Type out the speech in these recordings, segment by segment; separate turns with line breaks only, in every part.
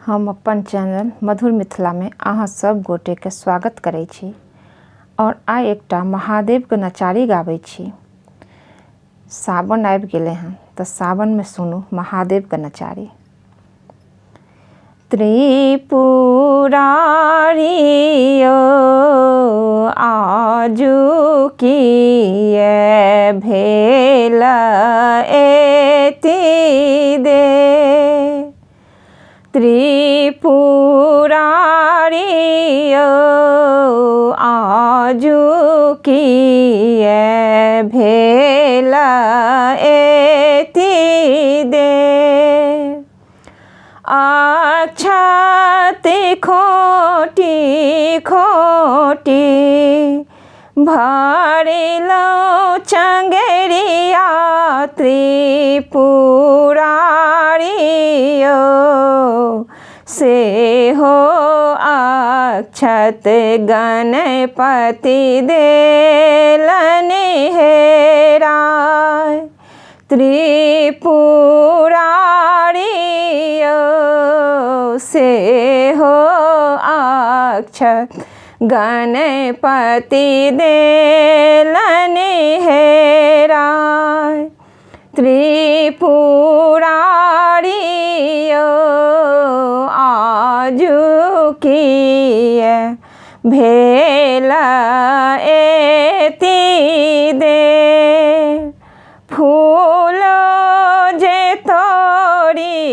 हम अपन चैनल मधुर मिथिला में अहाँ सब गोटे के स्वागत करै छी और आइ एकटा महादेव के नचारी गाबै छी। सावन आबि गेले हैं तो सावन में सुनू महादेव के नचारी। त्रिपुरारी ओ आजू किए भेल एति दे, त्रिपुरारी ओ आजू किए भेल एति दे, अक्षत खोटी खोटी भरलौं चंगेरिया, त्रिपुरारी ओ से हो अक्षत गणपति देलन हेराय, त्रिपुरारी ओ से हो अक्षत गणपति देलन हेराय, त्रिपुरारी ओ आजू किए भेल एति दे, फूल जे तोरी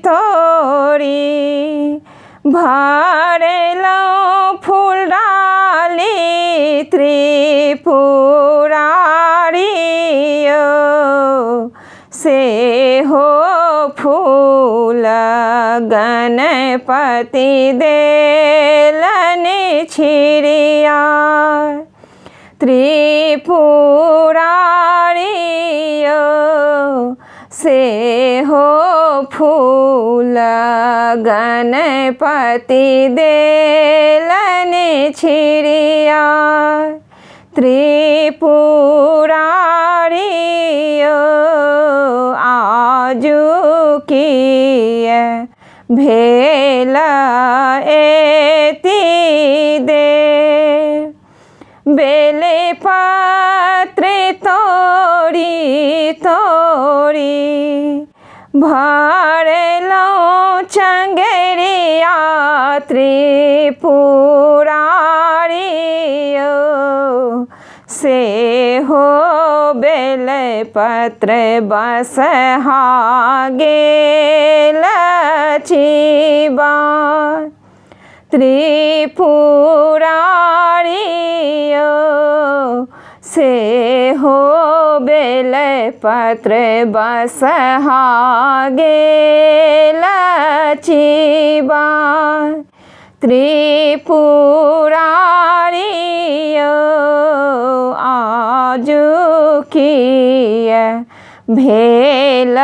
तोरी भरलौं फूल डाली, त्रिपुरारी ओ से हो फूल गणपति देलन छिड़िया, त्रिपुरारी ओ से हो फूल गणपति देलन छिड़िया, त्रिपुरारी ओ आजू किए भेल एति दे, बेले पत्र तोरी तोरी भरलौं चंगेरिया, त्रिपुरारी ओ से हो बेल पत्र बसहा गेल चिबा, त्रिपुरारी ओ से हो बेल पत्र बसहा गेल चिबा, त्रिपुरारी ओ आजू किए भेल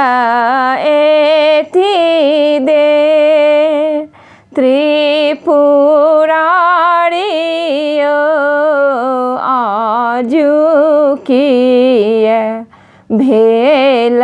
एति दे, त्रिपुरारी ओ आजू किए भेल